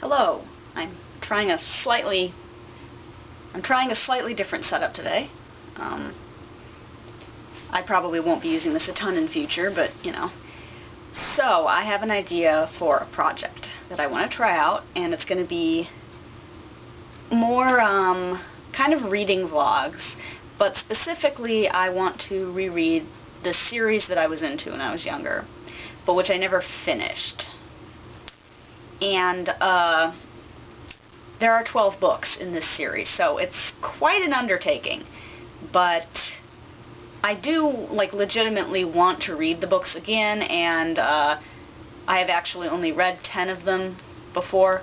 Hello. I'm trying a slightly different setup today. I probably won't be using this a ton in future, but So I have an idea for a project that I want to try out, and it's going to be more kind of reading vlogs, but specifically I want to reread the series that I was into when I was younger, but which I never finished. And there are 12 books in this series, so it's quite an undertaking, but I do legitimately want to read the books again, and I have actually only read 10 of them before,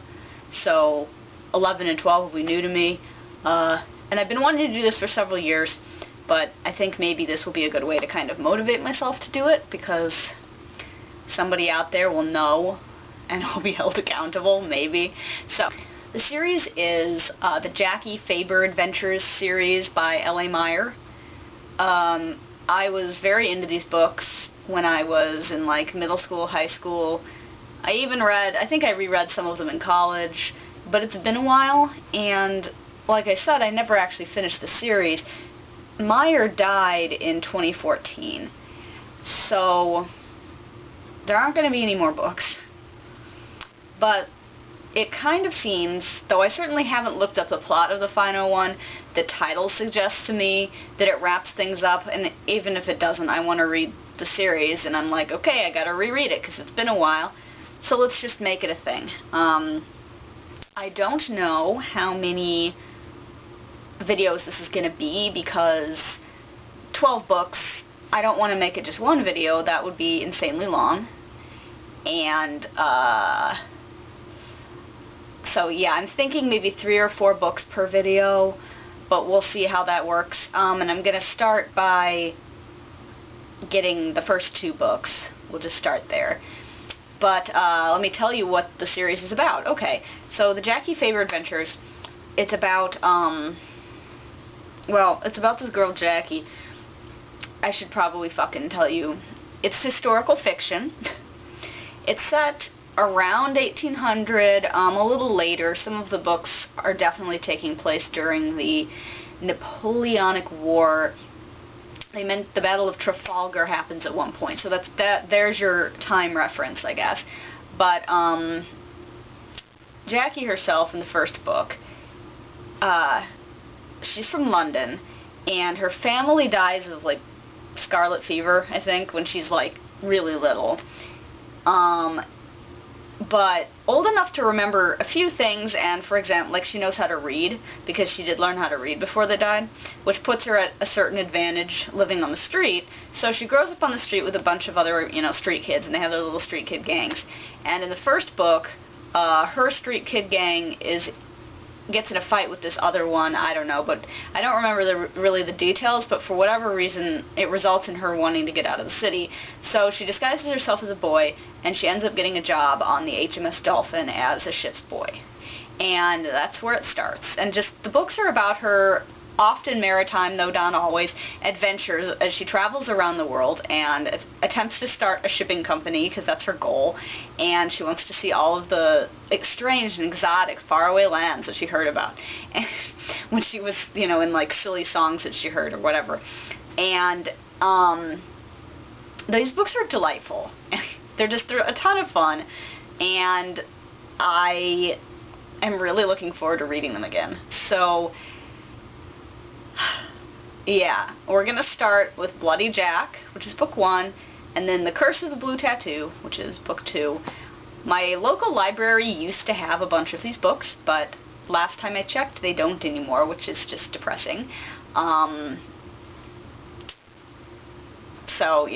so 11 and 12 will be new to me, and I've been wanting to do this for several years, but I think maybe this will be a good way to kind of motivate myself to do it, because somebody out there will know and will be held accountable, maybe. So the series is the Jackie Faber Adventures series by L.A. Meyer. I was very into these books when I was in middle school, high school. I think I reread some of them in college, but it's been a while, and like I said, I never actually finished the series. Meyer died in 2014, so there aren't going to be any more books. But it kind of seems, though I certainly haven't looked up the plot of the final one, the title suggests to me that it wraps things up, and even if it doesn't, I want to read the series, and I'm like, okay, I gotta reread it, because it's been a while, so let's just make it a thing. I don't know how many videos this is gonna be, because 12 books, I don't want to make it just one video, that would be insanely long, and, so yeah, I'm thinking maybe 3 or 4 books per video, but we'll see how that works. And I'm going to start by getting the first 2 books. We'll just start there. But let me tell you what the series is about. Okay, so the Jackie Faber Adventures, it's about, it's about this girl Jackie. I should probably fucking tell you. It's historical fiction. It's set around 1800, a little later. Some of the books are definitely taking place during the Napoleonic War. They meant the Battle of Trafalgar happens at one point, so there's your time reference, I guess. But Jackie herself in the first book, she's from London, and her family dies of scarlet fever, I think, when she's really little. But old enough to remember a few things, and for example, she knows how to read, because she did learn how to read before they died, which puts her at a certain advantage living on the street. So she grows up on the street with a bunch of other, street kids, and they have their little street kid gangs. And in the first book, her street kid gang gets in a fight with this other one, I don't know, but I don't remember really the details, but for whatever reason, it results in her wanting to get out of the city. So she disguises herself as a boy, and she ends up getting a job on the HMS Dolphin as a ship's boy. And that's where it starts. And just, the books are about her, often maritime, though not always, adventures as she travels around the world and attempts to start a shipping company, because that's her goal, and she wants to see all of the strange and exotic faraway lands that she heard about and when she was, in silly songs that she heard or whatever. And these books are delightful. They're a ton of fun, and I am really looking forward to reading them again. So yeah, we're going to start with Bloody Jack, which is book 1, and then The Curse of the Blue Tattoo, which is book 2. My local library used to have a bunch of these books, but last time I checked, they don't anymore, which is just depressing. So,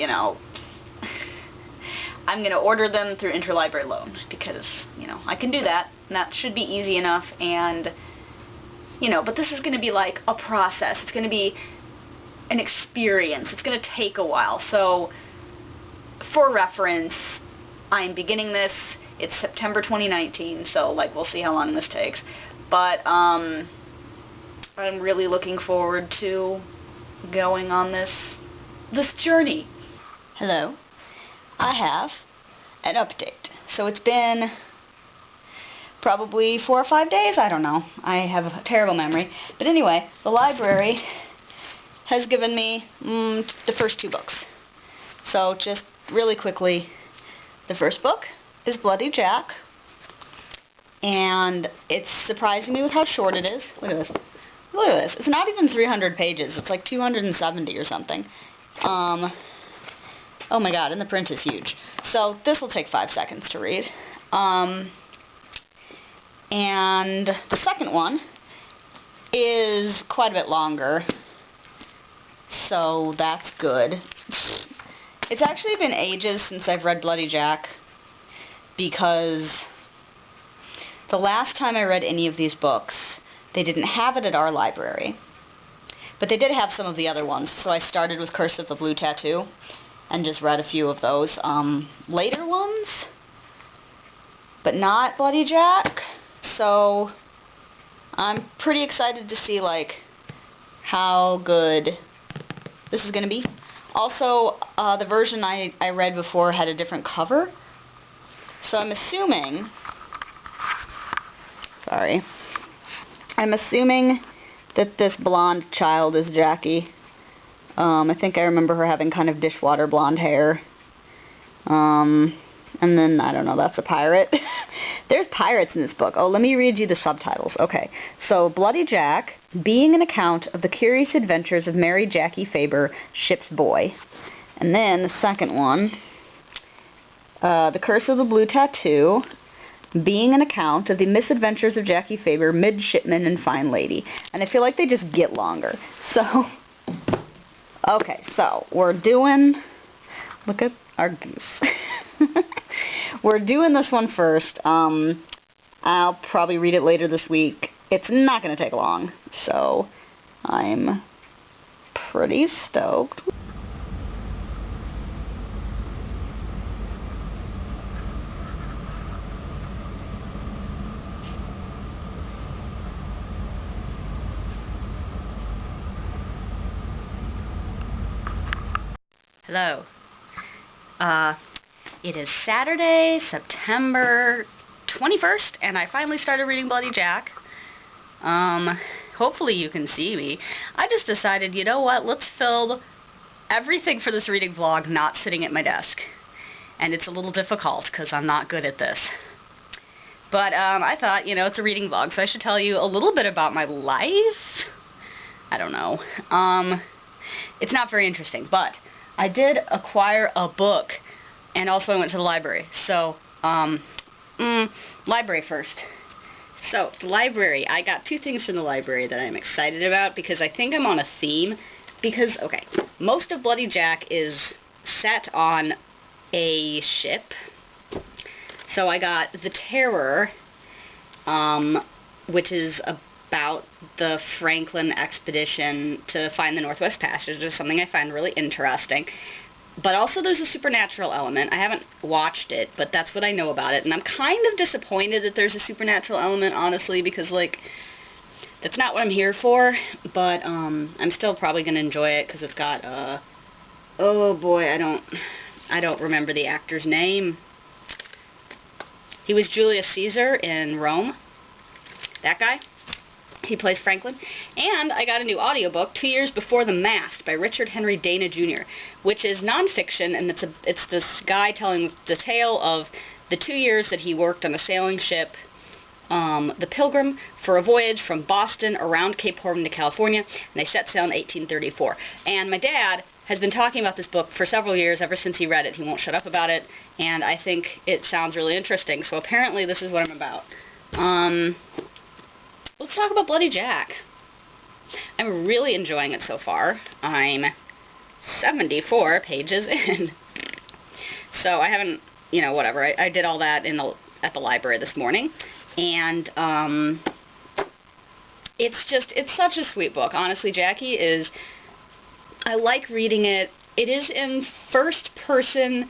I'm going to order them through interlibrary loan, because, I can do that, and that should be easy enough, and but this is going to be a process. It's going to be an experience. It's going to take a while. So, for reference, I'm beginning this. It's September 2019, so, we'll see how long this takes. But, I'm really looking forward to going on this journey. Hello. I have an update. So, it's been probably 4 or 5 days. I don't know. I have a terrible memory. But anyway, the library has given me the first 2 books. So just really quickly, the first book is Bloody Jack, and it's surprising me with how short it is. Look at this. Look at this. It's not even 300 pages. It's like 270 or something. Oh my god, and the print is huge. So this will take 5 seconds to read. And the second one is quite a bit longer, so that's good. It's actually been ages since I've read Bloody Jack, because the last time I read any of these books, they didn't have it at our library. But they did have some of the other ones, so I started with Curse of the Blue Tattoo, and just read a few of those later ones, but not Bloody Jack. So I'm pretty excited to see, like, how good this is going to be. Also, the version I read before had a different cover, so I'm assuming that this blonde child is Jackie. I think I remember her having kind of dishwater blonde hair. And then, I don't know, that's a pirate. There's pirates in this book. Oh, let me read you the subtitles. Okay, so Bloody Jack, being an account of the curious adventures of Mary Jackie Faber, ship's boy. And then the second one, The Curse of the Blue Tattoo, being an account of the misadventures of Jackie Faber, midshipman and fine lady. And I feel like they just get longer. So, okay, so we're doing, look at our goose. We're doing this one first. I'll probably read it later this week. It's not going to take long, so I'm pretty stoked. Hello. It is Saturday, September 21st, and I finally started reading Bloody Jack. Hopefully you can see me. I just decided, you know what, let's film everything for this reading vlog not sitting at my desk. And it's a little difficult, because I'm not good at this. But, I thought, you know, it's a reading vlog, so I should tell you a little bit about my life. I don't know. It's not very interesting, but I did acquire a book, and also I went to the library. So, library first. So, the library, I got 2 things from the library that I'm excited about, because I think I'm on a theme. Because, okay, most of Bloody Jack is set on a ship. So I got The Terror, which is about the Franklin expedition to find the Northwest Passage, which is something I find really interesting. But also there's a supernatural element. I haven't watched it, but that's what I know about it. And I'm kind of disappointed that there's a supernatural element, honestly, because, like, that's not what I'm here for. But, I'm still probably going to enjoy it, because it's got, oh boy, I don't remember the actor's name. He was Julius Caesar in Rome. That guy. He plays Franklin. And I got a new audiobook, 2 Years Before the Mast, by Richard Henry Dana Jr., which is nonfiction, and it's this guy telling the tale of the 2 years that he worked on a sailing ship, the Pilgrim, for a voyage from Boston around Cape Horn to California, and they set sail in 1834. And my dad has been talking about this book for several years, ever since he read it. He won't shut up about it, and I think it sounds really interesting, so apparently this is what I'm about. Let's talk about Bloody Jack. I'm really enjoying it so far. I'm 74 pages in. So I haven't, you know, whatever. I did all that at the library this morning. And, it's such a sweet book. Honestly, Jackie is, I like reading it. It is in first person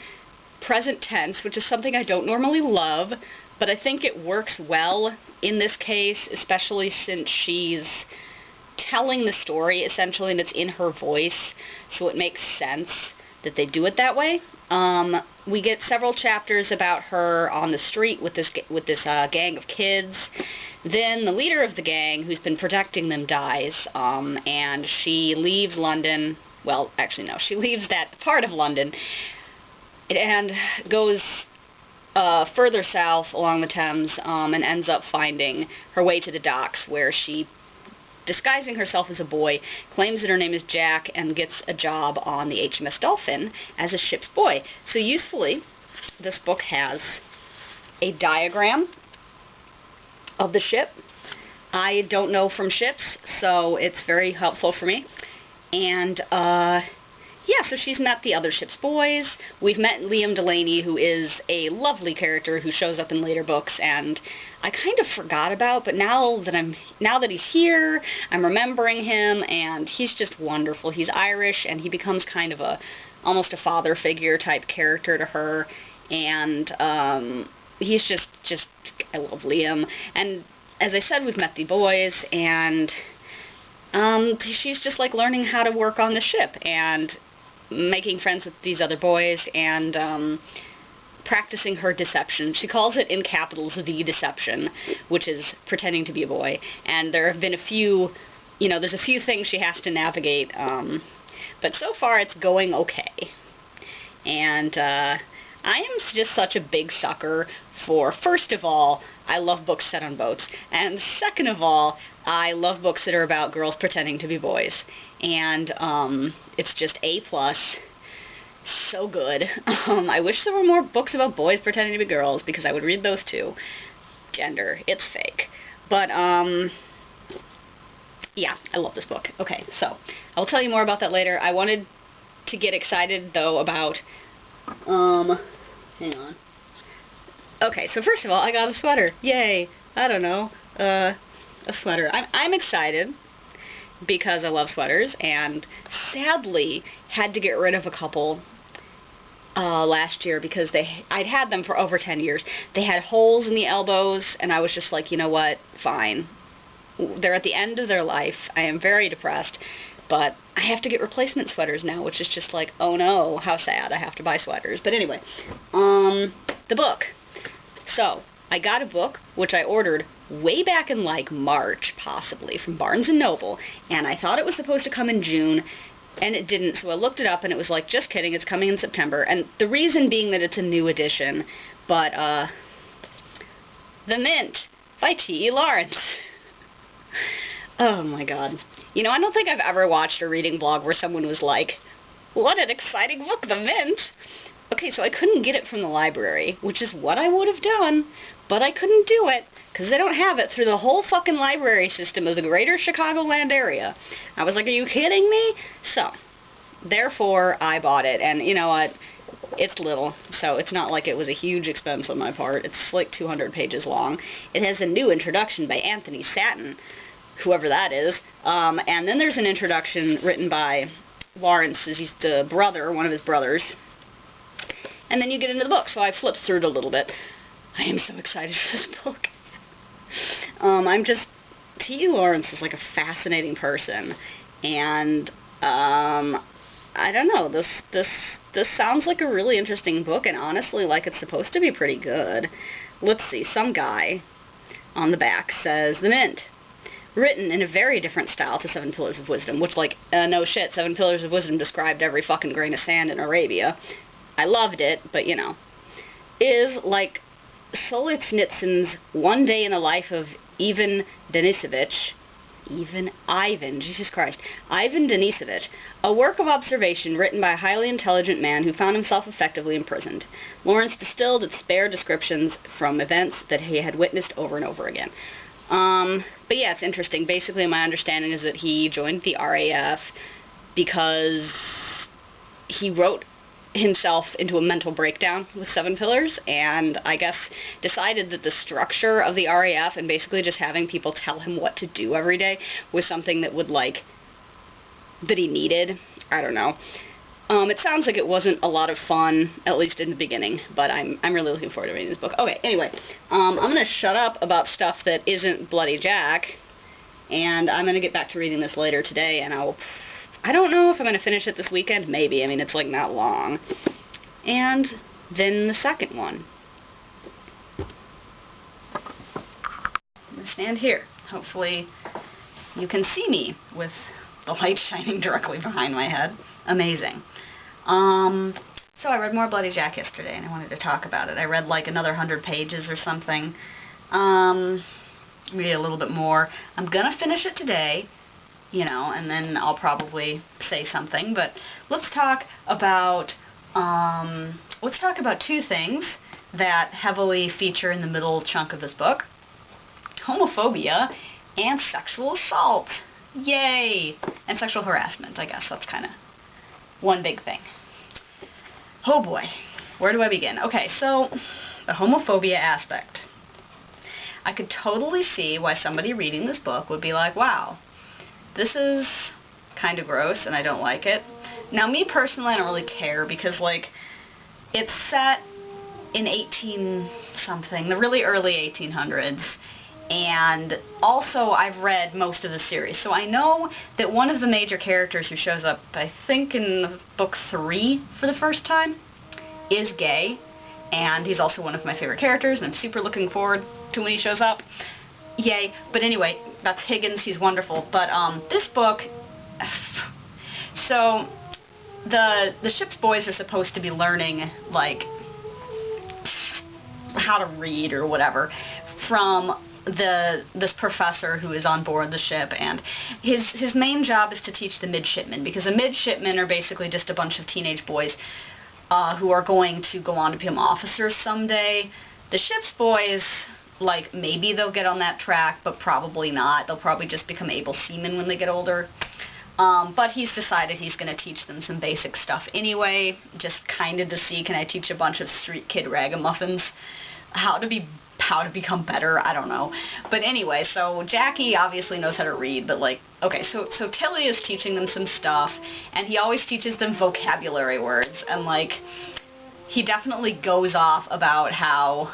present tense, which is something I don't normally love, but I think it works well in this case, especially since she's telling the story, essentially, and it's in her voice, so it makes sense that they do it that way. we get several chapters about her on the street with this gang of kids. Then the leader of the gang, who's been protecting them, dies, and she leaves London. Well, actually, no, she leaves that part of London and goes further south along the Thames, and ends up finding her way to the docks, where she, disguising herself as a boy, claims that her name is Jack and gets a job on the HMS Dolphin as a ship's boy. So usefully, this book has a diagram of the ship. I don't know from ships, so it's very helpful for me. And, yeah, so she's met the other ship's boys. We've met Liam Delaney, who is a lovely character who shows up in later books, and I kind of forgot about, but now that he's here, I'm remembering him, and he's just wonderful. He's Irish, and he becomes kind of almost a father figure type character to her, and, he's just, I love Liam. And as I said, we've met the boys, and, she's just, like, learning how to work on the ship, and making friends with these other boys, and practicing her deception. She calls it, in capitals, the deception, which is pretending to be a boy. And there have been a few, there's a few things she has to navigate, but so far it's going okay. And I am just such a big sucker for, first of all, I love books set on boats, and second of all, I love books that are about girls pretending to be boys. And it's just A+. So good. I wish there were more books about boys pretending to be girls, because I would read those too. Gender, it's fake. But, yeah, I love this book. Okay, so, I'll tell you more about that later. I wanted to get excited, though, about, hang on. Okay, so first of all, I got a sweater. Yay! I don't know, a sweater. I'm excited, because I love sweaters, and sadly had to get rid of a couple last year, because I'd had them for over 10 years. They had holes in the elbows, and I was just like, you know what, fine. They're at the end of their life. I am very depressed, but I have to get replacement sweaters now, which is just like, oh no, how sad, I have to buy sweaters. But anyway, the book. So, I got a book, which I ordered way back in, like, March, possibly, from Barnes & Noble, and I thought it was supposed to come in June, and it didn't, so I looked it up, and it was like, just kidding, it's coming in September, and the reason being that it's a new edition, but, The Mint, by T.E. Lawrence. Oh my god. I don't think I've ever watched a reading blog where someone was like, what an exciting book, The Mint! Okay, so I couldn't get it from the library, which is what I would have done, but I couldn't do it, because they don't have it through the whole fucking library system of the greater Chicagoland area. I was like, are you kidding me? So, therefore, I bought it, and you know what? It's little, so it's not like it was a huge expense on my part. It's like 200 pages long. It has a new introduction by Anthony Satin, whoever that is, and then there's an introduction written by Lawrence, he's the brother, one of his brothers, and then you get into the book, so I flipped through it a little bit. I am so excited for this book. T.E. Lawrence is like a fascinating person, and, I don't know, this sounds like a really interesting book, and honestly, like, it's supposed to be pretty good. Let's see, some guy on the back says, The Mint, written in a very different style to Seven Pillars of Wisdom, which, like, no shit, Seven Pillars of Wisdom described every fucking grain of sand in Arabia. I loved it, but, is like Solzhenitsyn's One Day in the Life of Ivan Denisovich, Ivan Denisovich, a work of observation written by a highly intelligent man who found himself effectively imprisoned. Lawrence distilled its spare descriptions from events that he had witnessed over and over again. But yeah, it's interesting. Basically, my understanding is that he joined the RAF because he wrote himself into a mental breakdown with Seven Pillars, and I guess decided that the structure of the RAF and basically just having people tell him what to do every day was something that that he needed. I don't know. It sounds like it wasn't a lot of fun, at least in the beginning, but I'm really looking forward to reading this book. Okay, anyway, I'm gonna shut up about stuff that isn't Bloody Jack, and I'm gonna get back to reading this later today, and I don't know if I'm gonna finish it this weekend, maybe, I mean, it's like not long. And than the second one. I'm going to stand here. Hopefully you can see me with the light shining directly behind my head. Amazing. So I read more Bloody Jack yesterday, and I wanted to talk about it. I read like another 100 pages or something. Maybe a little bit more. I'm gonna finish it today, you know, and then I'll probably say something. But let's talk about two things that heavily feature in the middle chunk of this book: homophobia and sexual assault. Yay! And sexual harassment, I guess. That's kind of one big thing. Oh boy, where do I begin? Okay, so the homophobia aspect. I could totally see why somebody reading this book would be like, wow, this is kind of gross and I don't like it. Now, me personally, I don't really care because, like, it's set in 18-something, the really early 1800s, and also I've read most of the series, so I know that one of the major characters who shows up, I think in book 3 for the first time, is gay, and he's also one of my favorite characters, and I'm super looking forward to when he shows up. Yay. But anyway, that's Higgins, he's wonderful. But this book, so the ship's boys are supposed to be learning, like, how to read or whatever from this professor who is on board the ship, and his main job is to teach the midshipmen, because the midshipmen are basically just a bunch of teenage boys who are going to go on to become officers someday. The ship's boys, like, maybe they'll get on that track, but probably not. They'll probably just become able seamen when they get older. But he's decided he's going to teach them some basic stuff anyway, just kind of to see, can I teach a bunch of street kid ragamuffins how to become better? I don't know. But anyway, so Jackie obviously knows how to read, but, like, okay, so Tilly is teaching them some stuff, and he always teaches them vocabulary words, and, like, he definitely goes off about how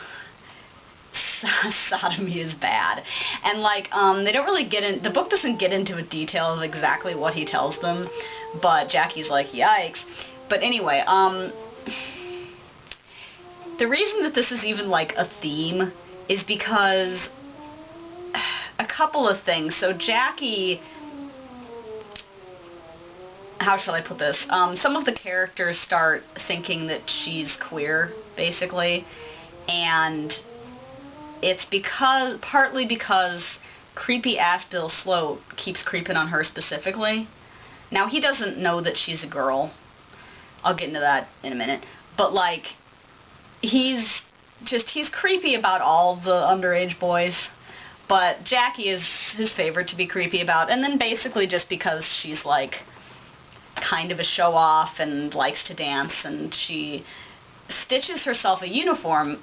sodomy is bad. And, like, they don't really the book doesn't get into a detail of exactly what he tells them, but Jackie's like, yikes. But anyway, the reason that this is even, like, a theme is because a couple of things. So Jackie, how shall I put this? Some of the characters start thinking that she's queer, basically, and it's partly because creepy-ass Bill Sloat keeps creeping on her specifically. Now, he doesn't know that she's a girl. I'll get into that in a minute. But, like, he's creepy about all the underage boys, but Jackie is his favorite to be creepy about, and then basically just because she's, like, kind of a show-off and likes to dance, and she sews herself a uniform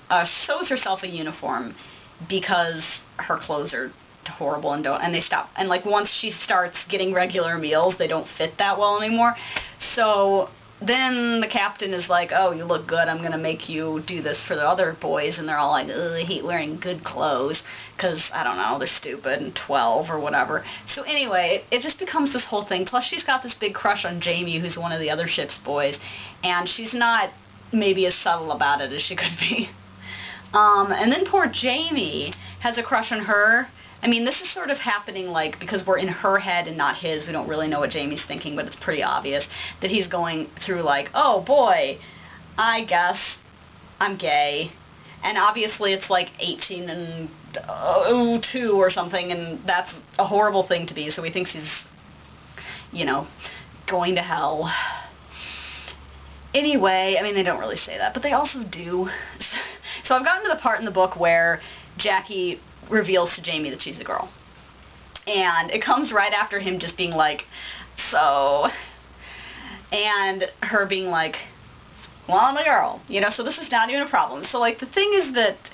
because her clothes are horrible and they stop, and, like, once she starts getting regular meals, they don't fit that well anymore. So then the captain is like, oh, you look good, I'm gonna make you do this for the other boys, and they're all like, ugh, I hate wearing good clothes, because, I don't know, they're stupid and 12 or whatever. So anyway, it just becomes this whole thing. Plus she's got this big crush on Jamie, who's one of the other ship's boys, and she's not maybe as subtle about it as she could be. And then poor Jamie has a crush on her. I mean, this is sort of happening, like, because we're in her head and not his. We don't really know what Jamie's thinking, but it's pretty obvious that he's going through, like, oh boy, I guess I'm gay. And obviously it's like 18 and 02 or something, and that's a horrible thing to be, so he thinks he's, you know, going to hell. Anyway, I mean, they don't really say that, but they also do. So I've gotten to the part in the book where Jackie reveals to Jamie that she's a girl. And it comes right after him just being like, so, and her being like, well, I'm a girl, you know, so this is not even a problem. So, like, the thing is that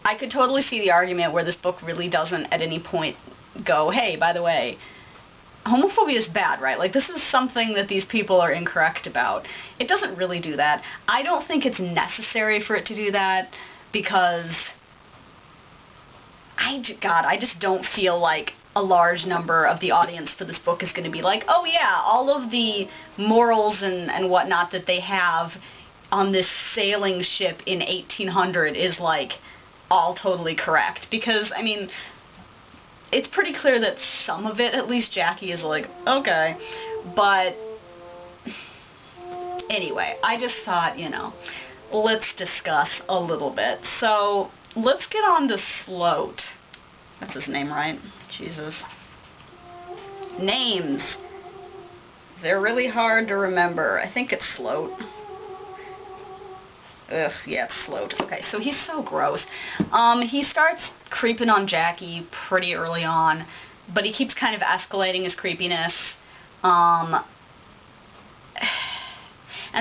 I could totally see the argument where this book really doesn't at any point go, hey, by the way, homophobia is bad, right? Like, this is something that these people are incorrect about. It doesn't really do that. I don't think it's necessary for it to do that, because I just don't feel like a large number of the audience for this book is going to be like, oh yeah, all of the morals and whatnot that they have on this sailing ship in 1800 is, like, all totally correct. Because, I mean, it's pretty clear that some of it, at least Jackie is like, okay. But anyway, I just thought, you know, let's discuss a little bit. So, let's get on to Sloat. That's his name, right? Jesus. Names. They're really hard to remember. I think it's Sloat. Ugh, yeah, it's Sloat. Okay, so he's so gross. He starts creeping on Jackie pretty early on, but he keeps kind of escalating his creepiness. And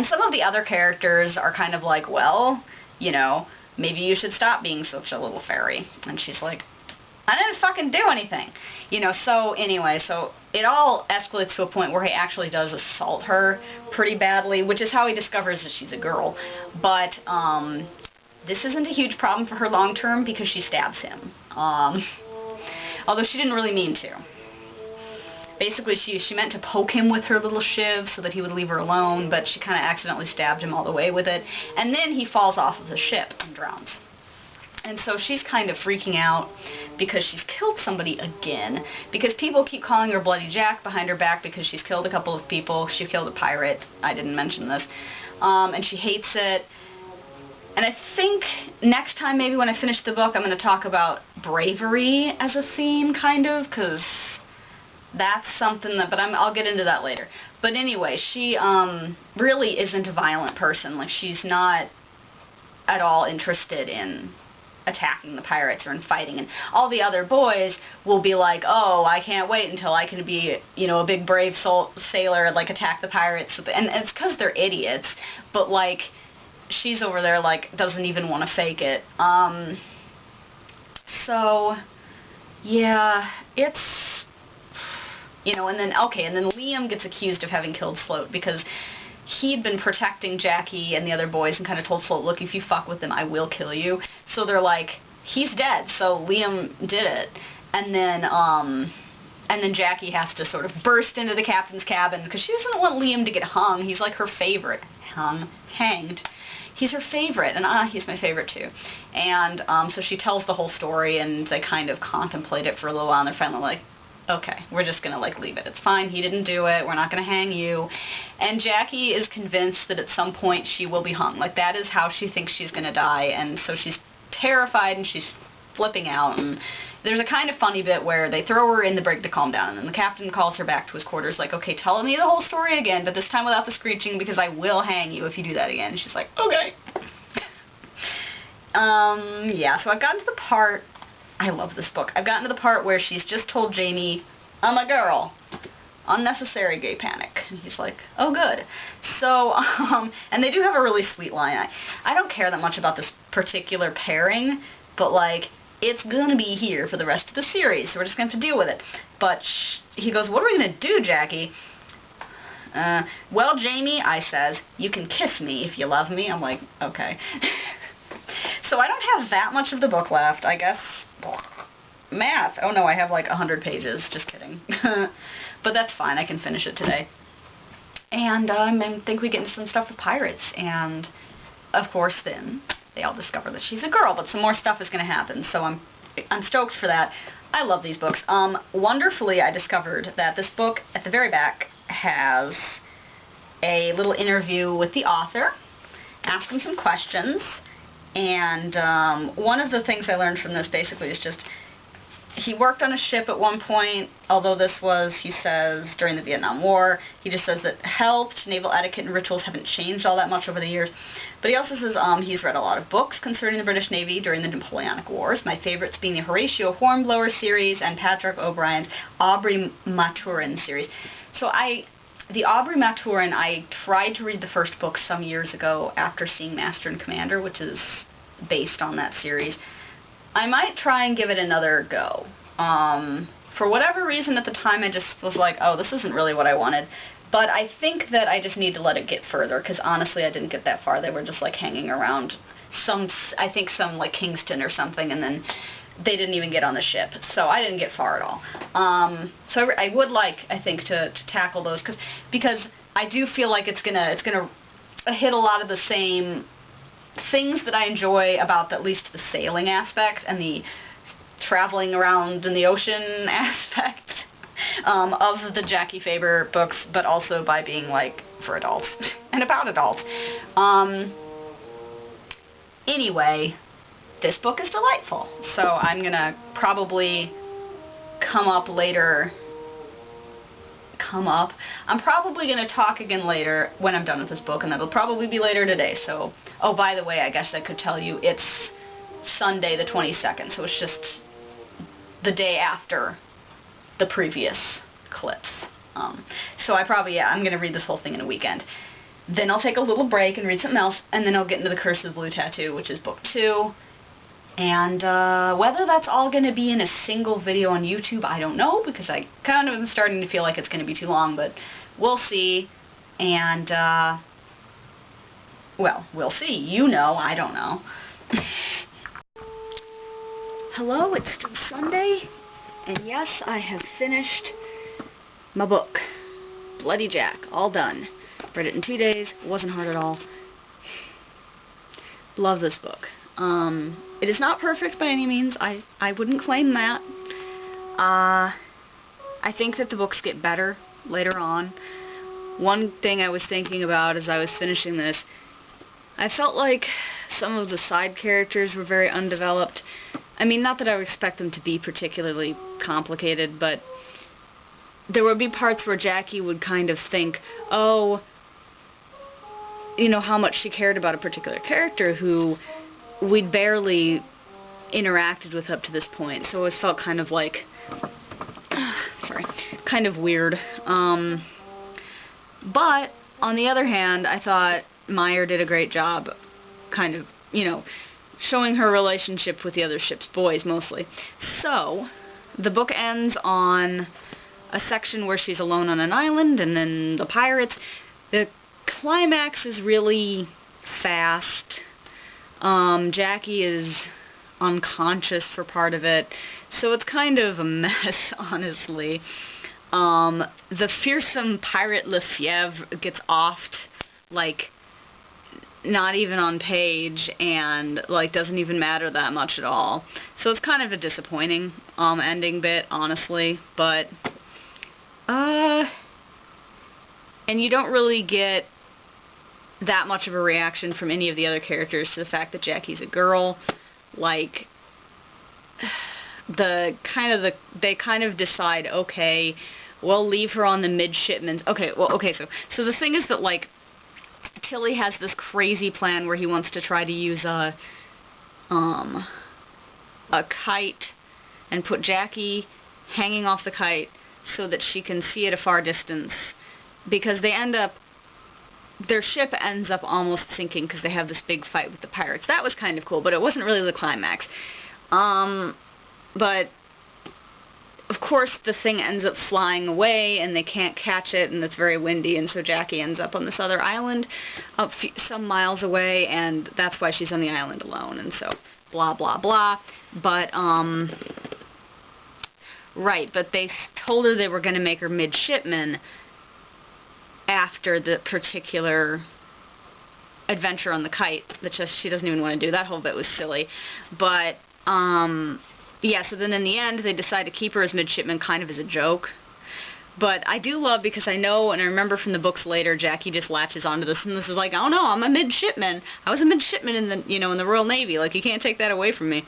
some of the other characters are kind of like, well, you know, maybe you should stop being such a little fairy. And she's like, I didn't fucking do anything. You know, so anyway, so it all escalates to a point where he actually does assault her pretty badly, which is how he discovers that she's a girl. But, this isn't a huge problem for her long term because she stabs him. Although she didn't really mean to. Basically, she meant to poke him with her little shiv so that he would leave her alone, but she kind of accidentally stabbed him all the way with it. And then he falls off of the ship and drowns. And so she's kind of freaking out because she's killed somebody again. Because people keep calling her Bloody Jack behind her back because she's killed a couple of people. She killed a pirate. I didn't mention this. And she hates it. And I think next time, maybe when I finish the book, I'm going to talk about bravery as a theme, kind of, because that's something that, but I'll get into that later. But anyway, she really isn't a violent person. Like, she's not at all interested in attacking the pirates or in fighting, and all the other boys will be like, oh, I can't wait until I can be, you know, a big brave sailor, like, attack the pirates, and it's because they're idiots, but, like, she's over there, like, doesn't even want to fake it. So, yeah, it's, you know, and then Liam gets accused of having killed Sloat because he'd been protecting Jackie and the other boys and kind of told Sloat, look, if you fuck with them, I will kill you. So they're like, he's dead, so Liam did it. And then Jackie has to sort of burst into the captain's cabin because she doesn't want Liam to get hung. He's like her favorite. Hanged. He's her favorite, and he's my favorite too. And so she tells the whole story, and they kind of contemplate it for a little while, and they're finally like, okay, we're just going to, like, leave it. It's fine. He didn't do it. We're not going to hang you. And Jackie is convinced that at some point she will be hung. Like, that is how she thinks she's going to die. And so she's terrified and she's flipping out. And there's a kind of funny bit where they throw her in the brig to calm down. And then the captain calls her back to his quarters like, okay, tell me the whole story again, but this time without the screeching because I will hang you if you do that again. And she's like, okay. Yeah, so I've gotten to the part... I love this book. I've gotten to the part where she's just told Jamie, I'm a girl. Unnecessary gay panic. And he's like, oh, good. So, and they do have a really sweet line. I don't care that much about this particular pairing, but, like, it's gonna be here for the rest of the series, so we're just gonna have to deal with it. But he goes, what are we gonna do, Jackie? Well, Jamie, I says, you can kiss me if you love me. I'm like, okay. So I don't have that much of the book left, I guess. Math. Oh no, I have like 100 pages. Just kidding. But that's fine. I can finish it today. And I think we get into some stuff with pirates. And, of course, then they all discover that she's a girl. But some more stuff is going to happen. So I'm stoked for that. I love these books. Wonderfully, I discovered that this book, at the very back, has a little interview with the author. Ask him some questions. And one of the things I learned from this basically is just, he worked on a ship at one point, although this was, he says, during the Vietnam War. He just says that helped. Naval etiquette and rituals haven't changed all that much over the years. But he also says he's read a lot of books concerning the British Navy during the Napoleonic Wars, my favorites being the Horatio Hornblower series and Patrick O'Brien's Aubrey Maturin series. So the Aubrey Maturin, I tried to read the first book some years ago after seeing Master and Commander, which is based on that series. I might try and give it another go. For whatever reason at the time I just was like, oh, this isn't really what I wanted. But I think that I just need to let it get further, because honestly I didn't get that far. They were just like hanging around some like Kingston or something, and then they didn't even get on the ship, so I didn't get far at all. So I would like, I think, to tackle those, because I do feel like it's gonna hit a lot of the same things that I enjoy about at least the sailing aspect and the traveling around in the ocean aspect of the Jackie Faber books, but also by being, like, for adults and about adults. Anyway, this book is delightful, so I'm gonna probably I'm probably going to talk again later when I'm done with this book, and that'll probably be later today. So, oh, by the way, I guess I could tell you it's Sunday the 22nd, so it's just the day after the previous clips. So I'm going to read this whole thing in a weekend. Then I'll take a little break and read something else, and then I'll get into The Curse of the Blue Tattoo, which is book 2. And whether that's all going to be in a single video on YouTube, I don't know, because I kind of am starting to feel like it's going to be too long, but we'll see. And, well, we'll see. You know, I don't know. Hello, it's still Sunday, and yes, I have finished my book, Bloody Jack, all done. Read it in 2 days, wasn't hard at all. Love this book. It is not perfect by any means. I wouldn't claim that. I think that the books get better later on. One thing I was thinking about as I was finishing this, I felt like some of the side characters were very undeveloped. I mean, not that I would expect them to be particularly complicated, but there would be parts where Jackie would kind of think, oh, you know, how much she cared about a particular character who we'd barely interacted with up to this point, so it always felt kind of like, kind of weird. But, on the other hand, I thought Meyer did a great job, kind of, you know, showing her relationship with the other ship's boys, mostly. So, the book ends on a section where she's alone on an island, and then the pirates. The climax is really fast. Jackie is unconscious for part of it, so it's kind of a mess, honestly. The fearsome pirate Lefebvre gets offed, like, not even on page, and, like, doesn't even matter that much at all. So it's kind of a disappointing, ending bit, honestly, but, and you don't really get that much of a reaction from any of the other characters to the fact that Jackie's a girl. Like, they kind of decide, okay, we'll leave her on the midshipman. Okay, so the thing is that, like, Tilly has this crazy plan where he wants to try to use a kite and put Jackie hanging off the kite so that she can see at a far distance, because their ship ends up almost sinking because they have this big fight with the pirates. That was kind of cool, but it wasn't really the climax. But, of course, the thing ends up flying away, and they can't catch it, and it's very windy, and so Jackie ends up on this other island some miles away, and that's why she's on the island alone, and so blah, blah, blah. But, right, but they told her they were going to make her midshipman after the particular adventure on the kite that she doesn't even want to do. That whole bit was silly. But, yeah, so then in the end, they decide to keep her as midshipman kind of as a joke. But I do love, because I know, and I remember from the books later, Jackie just latches onto this, and this is like, oh no, I'm a midshipman. I was a midshipman in the, in the Royal Navy. Like, you can't take that away from me.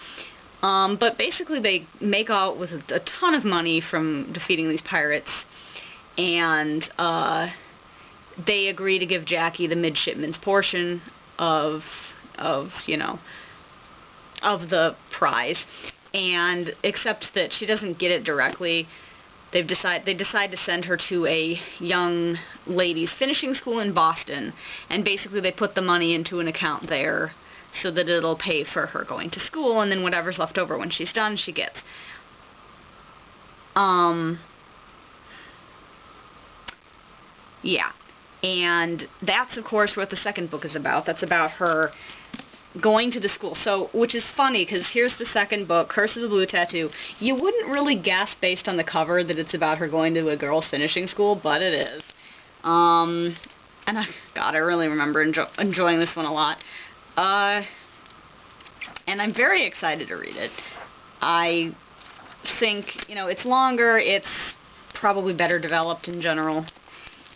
But basically they make out with a ton of money from defeating these pirates, and, they agree to give Jackie the midshipman's portion of the prize, and except that she doesn't get it directly. They decide to send her to a young ladies' finishing school in Boston, and basically they put the money into an account there so that it'll pay for her going to school, and then whatever's left over when she's done, she gets. Yeah. And that's, of course, what the second book is about. That's about her going to the school. So, which is funny, because here's the second book, Curse of the Blue Tattoo. You wouldn't really guess, based on the cover, that it's about her going to a girls' finishing school, but it is. And God, I really remember enjoying this one a lot. And I'm very excited to read it. I think, it's longer, it's probably better developed in general,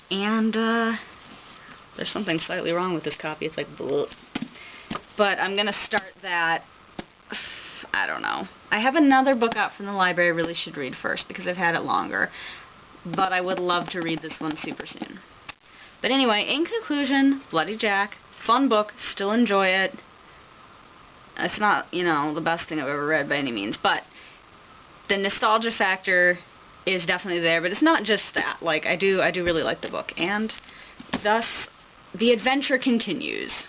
and there's something slightly wrong with this copy. It's like, bleh. But I'm gonna start that, I don't know. I have another book out from the library I really should read first because I've had it longer, but I would love to read this one super soon. But anyway, in conclusion, Bloody Jack, fun book, still enjoy it. It's not, the best thing I've ever read by any means, but the nostalgia factor is definitely there, but it's not just that. Like, I do really like the book, and thus, the adventure continues.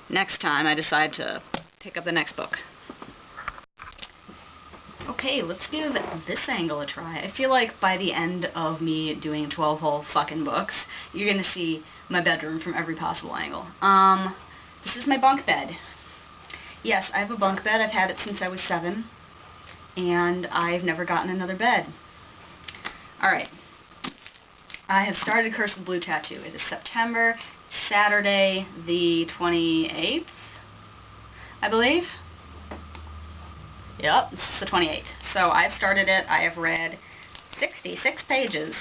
Next time, I decide to pick up the next book. Okay, let's give this angle a try. I feel like by the end of me doing 12 whole fucking books, you're gonna see my bedroom from every possible angle. This is my bunk bed. Yes, I have a bunk bed. I've had it since I was 7, and I've never gotten another bed. Alright, I have started Curse of the Blue Tattoo. It is September, Saturday, the 28th, I believe. Yep, it's the 28th. So I've started it. I have read 66 pages.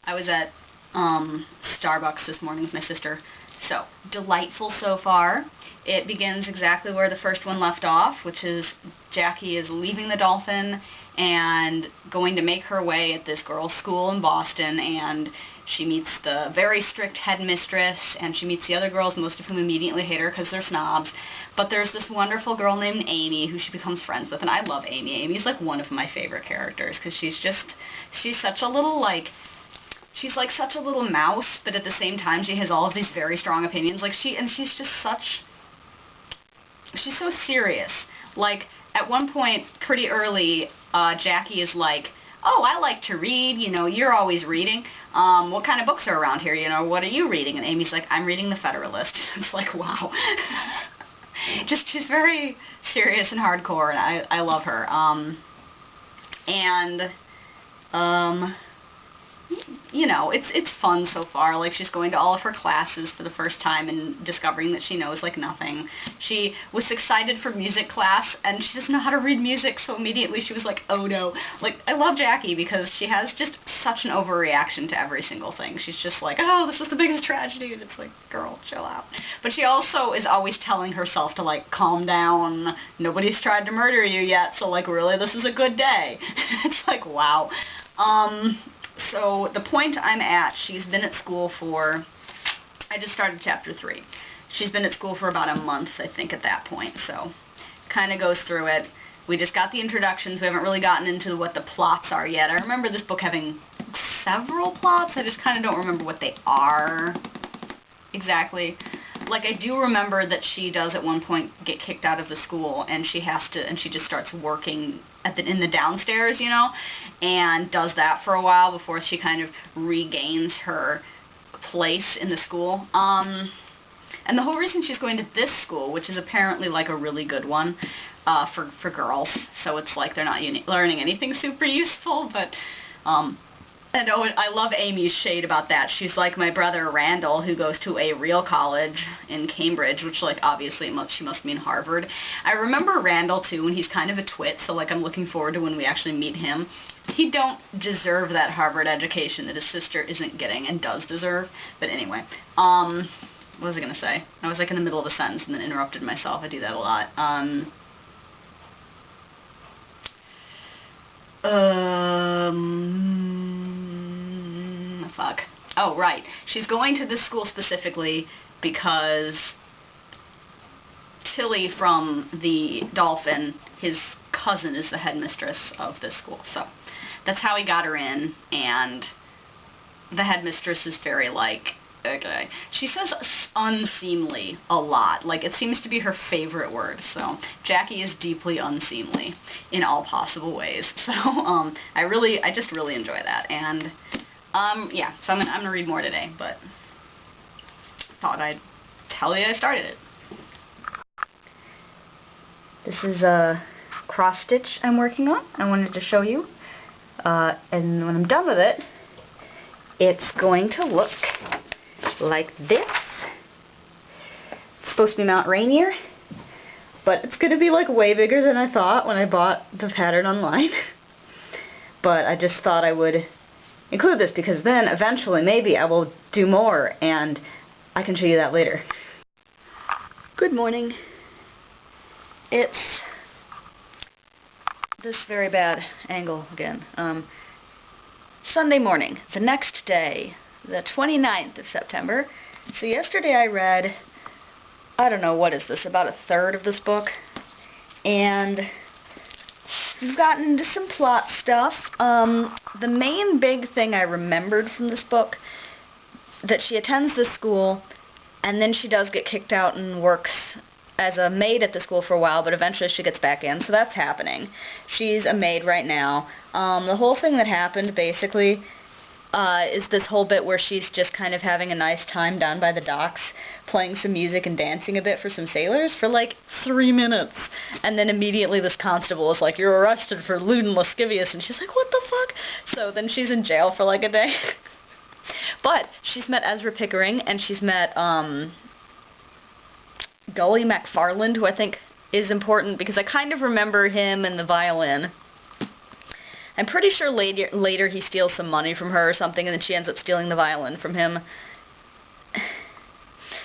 I was at Starbucks this morning with my sister. So, delightful so far. It begins exactly where the first one left off, which is Jackie is leaving the Dolphin and going to make her way at this girls' school in Boston, and she meets the very strict headmistress, and she meets the other girls, most of whom immediately hate her because they're snobs. But there's this wonderful girl named Amy who she becomes friends with, and I love Amy. Amy's like one of my favorite characters because she's such a little, like, she's like such a little mouse, but at the same time she has all of these very strong opinions. Like, she's just such, she's so serious. Like, at one point, pretty early, Jackie is like, oh, I like to read, you're always reading. What kind of books are around here, what are you reading? And Amy's like, I'm reading The Federalist. It's like, wow. She's very serious and hardcore, and I love her. It's fun so far. Like, she's going to all of her classes for the first time and discovering that she knows, like, nothing. She was excited for music class, and she doesn't know how to read music, so immediately she was like, oh no. Like, I love Jackie because she has just such an overreaction to every single thing. She's just like, oh, this is the biggest tragedy, and it's like, girl, chill out. But she also is always telling herself to, like, calm down. Nobody's tried to murder you yet, so, like, really, this is a good day. It's like, wow. So the point I'm at, she's been at school for, I just started chapter 3. She's been at school for about a month, I think, at that point, so kind of goes through it. We just got the introductions. We haven't really gotten into what the plots are yet. I remember this book having several plots. I just kind of don't remember what they are exactly. Like, I do remember that she does at one point get kicked out of the school, and she just starts working in the downstairs, and does that for a while before she kind of regains her place in the school. And the whole reason she's going to this school, which is apparently like a really good one for girls, so it's like they're not learning anything super useful, but I love Amy's shade about that. She's like my brother Randall, who goes to a real college in Cambridge, which, like, obviously she must mean Harvard. I remember Randall, too, and he's kind of a twit, so, like, I'm looking forward to when we actually meet him. He don't deserve that Harvard education that his sister isn't getting and does deserve. But anyway, what was I going to say? I was, like, in the middle of a sentence and then interrupted myself. I do that a lot. Fuck. Oh, right. She's going to this school specifically because Tilly from the Dolphin, his cousin, is the headmistress of this school. So that's how he got her in, and the headmistress is very, like, okay. She says unseemly a lot. Like, it seems to be her favorite word. So Jackie is deeply unseemly in all possible ways. So I just really enjoy that. And yeah, so I'm gonna read more today, but thought I'd tell you I started it. This is a cross stitch I'm working on. I wanted to show you. And when I'm done with it, it's going to look like this. It's supposed to be Mount Rainier, but it's going to be like way bigger than I thought when I bought the pattern online. But I just thought I would include this because then eventually maybe I will do more and I can show you that later. Good morning. It's this very bad angle again. Sunday morning, the next day, the 29th of September. So yesterday I read, I don't know, what is this, about a third of this book, and we've gotten into some plot stuff. The main big thing I remembered from this book, that she attends this school, and then she does get kicked out and works as a maid at the school for a while, but eventually she gets back in, so that's happening. She's a maid right now. The whole thing that happened, basically, is this whole bit where she's just kind of having a nice time down by the docks, playing some music and dancing a bit for some sailors for like 3 minutes. And then immediately this constable is like, "You're arrested for lewd and lascivious," and she's like, "What the fuck?" So then she's in jail for like a day. But she's met Ezra Pickering, and she's met Gully MacFarland, who I think is important because I kind of remember him and the violin. I'm pretty sure later he steals some money from her or something, and then she ends up stealing the violin from him.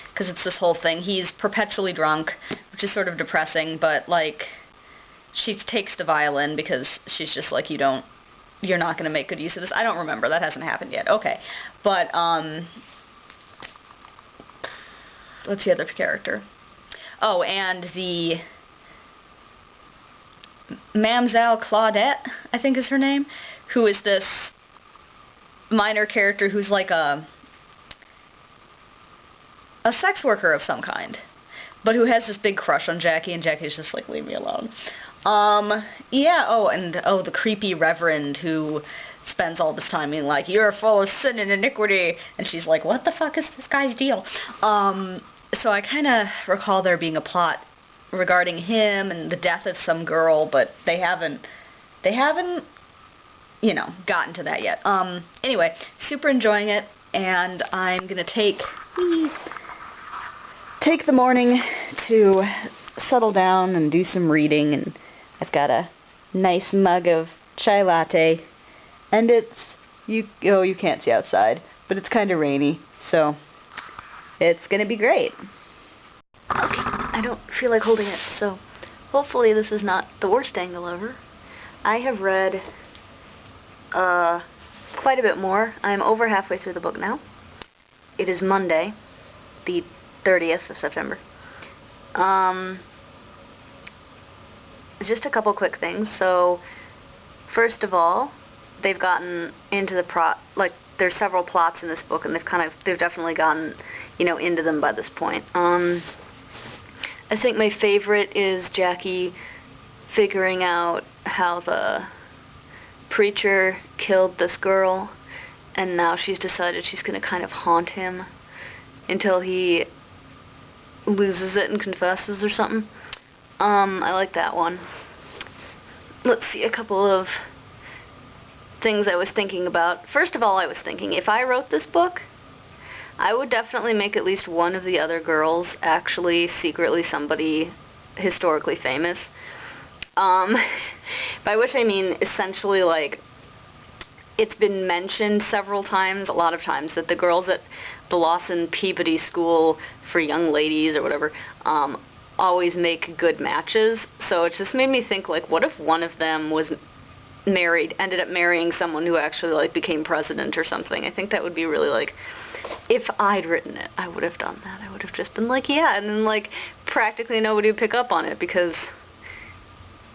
Because it's this whole thing. He's perpetually drunk, which is sort of depressing, but, like, she takes the violin because she's just like, you're not going to make good use of this. I don't remember. That hasn't happened yet. Okay. But, let's see, other character. Oh, and the Mamselle Claudette, I think is her name, who is this minor character who's like a sex worker of some kind, but who has this big crush on Jackie, and Jackie's just like, leave me alone. Yeah, the creepy reverend who spends all this time being like, "You're full of sin and iniquity," and she's like, what the fuck is this guy's deal? So I kind of recall there being a plot regarding him and the death of some girl, but they haven't, gotten to that yet. Anyway, super enjoying it, and I'm gonna take the morning to settle down and do some reading, and I've got a nice mug of chai latte, and you can't see outside, but it's kind of rainy, so it's gonna be great. Okay, I don't feel like holding it, so hopefully this is not the worst angle ever. I have read quite a bit more. I'm over halfway through the book now. It is Monday, the 30th of September. Just a couple quick things. So, first of all, they've gotten into the there's several plots in this book, and they've definitely gotten, into them by this point. I think my favorite is Jackie figuring out how the preacher killed this girl, and now she's decided she's going to kind of haunt him until he loses it and confesses or something. I like that one. Let's see, a couple of things I was thinking about. First of all, I was thinking, if I wrote this book, I would definitely make at least one of the other girls actually secretly somebody historically famous. By which I mean, essentially, like, it's been mentioned several times, a lot of times, that the girls at the Lawson Peabody School for Young Ladies, or whatever, always make good matches. So it just made me think, like, what if one of them ended up marrying someone who actually, like, became president or something? I think that would be really, like, if I'd written it, I would have done that. I would have just been like, yeah, and then, like, practically nobody would pick up on it, because,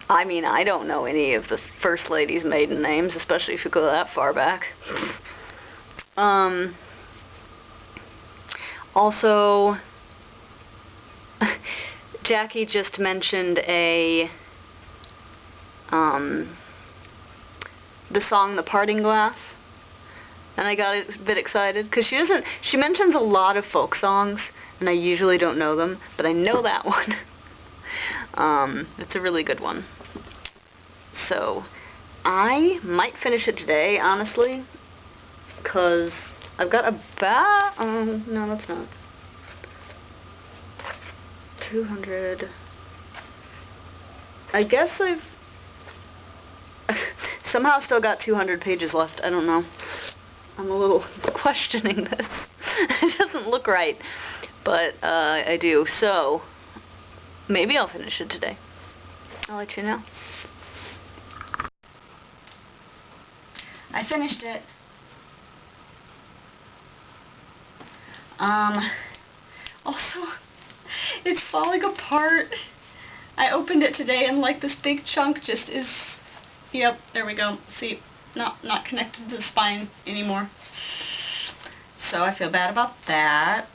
I mean, I don't know any of the First Lady's maiden names, especially if you go that far back. Also, Jackie just mentioned the song The Parting Glass, and I got a bit excited, because she mentions a lot of folk songs, and I usually don't know them, but I know that one. It's a really good one. So, I might finish it today, honestly, because I've got about, no, that's not. 200. I guess I've somehow still got 200 pages left. I don't know. I'm a little questioning this. It doesn't look right, but I do. So maybe I'll finish it today. I'll let you know. I finished it. Also, it's falling apart. I opened it today and like this big chunk just is, yep, there we go. See, not connected to the spine anymore. So I feel bad about that.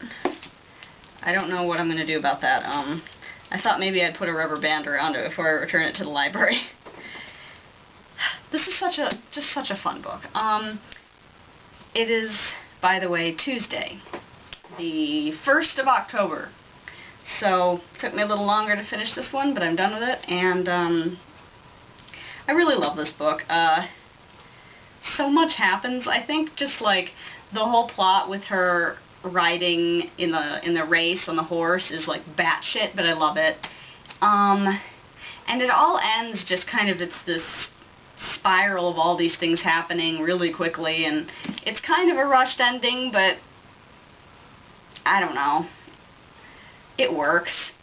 I don't know what I'm going to do about that. I thought maybe I'd put a rubber band around it before I return it to the library. This is just such a fun book. It is, by the way, Tuesday, the 1st of October. So, it took me a little longer to finish this one, but I'm done with it, and I really love this book. So much happens, I think, just like the whole plot with her riding in the race on the horse is like batshit, but I love it. And it all ends just kind of, it's this spiral of all these things happening really quickly, and it's kind of a rushed ending, but I don't know. It works.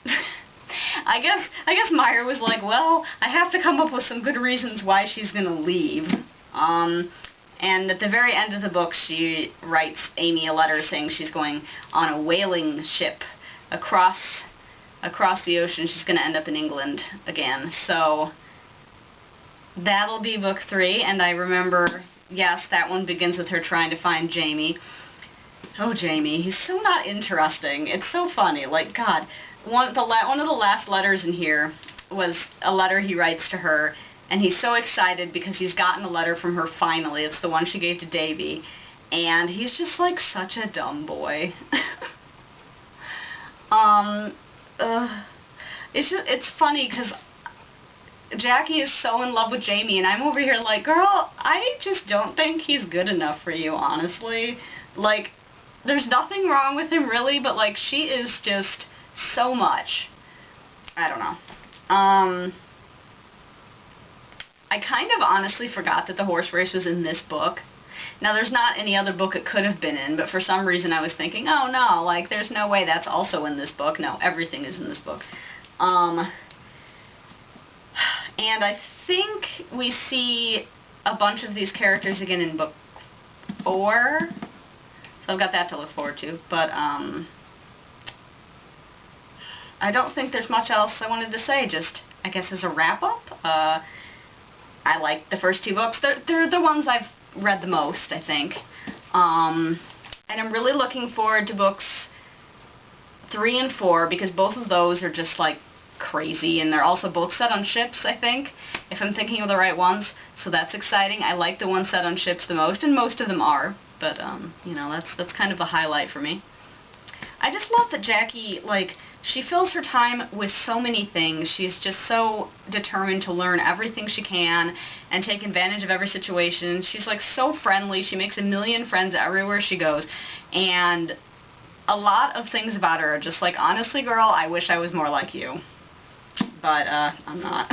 I guess Meyer was like, well, I have to come up with some good reasons why she's gonna leave. And at the very end of the book, she writes Amy a letter saying she's going on a whaling ship across the ocean. She's gonna end up in England again. So that'll be book 3, and I remember, yes, that one begins with her trying to find Jamie. Oh, Jamie, he's so not interesting. It's so funny. Like, God, one of the last letters in here was a letter he writes to her, and he's so excited because he's gotten a letter from her finally. It's the one she gave to Davy, and he's just like such a dumb boy. It's funny because Jackie is so in love with Jamie, and I'm over here like, girl, I just don't think he's good enough for you, honestly. Like, there's nothing wrong with him, really, but, like, she is just so much. I don't know. I kind of honestly forgot that the horse race was in this book. Now, there's not any other book it could have been in, but for some reason I was thinking, oh, no, like, there's no way that's also in this book. No, everything is in this book. And I think we see a bunch of these characters again in book 4. So I've got that to look forward to, but I don't think there's much else I wanted to say. Just, I guess, as a wrap-up, I like the first 2 books. They're the ones I've read the most, I think. And I'm really looking forward to books 3 and 4, because both of those are just, like, crazy, and they're also both set on ships, I think, if I'm thinking of the right ones, so that's exciting. I like the ones set on ships the most, and most of them are. But, you know, that's kind of a highlight for me. I just love that Jackie, like, she fills her time with so many things. She's just so determined to learn everything she can and take advantage of every situation. She's, like, so friendly. She makes a million friends everywhere she goes. And a lot of things about her are just like, honestly, girl, I wish I was more like you. But, I'm not.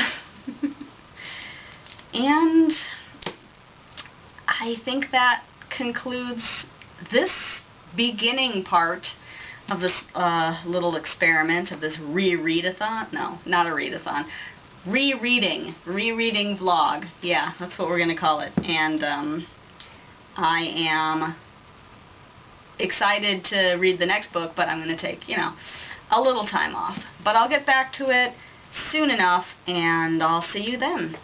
And I think that concludes this beginning part of this little experiment of this rereadathon. No, not a readathon. Rereading vlog. Yeah, that's what we're going to call it. And I am excited to read the next book, but I'm going to take, you know, a little time off. But I'll get back to it soon enough, and I'll see you then.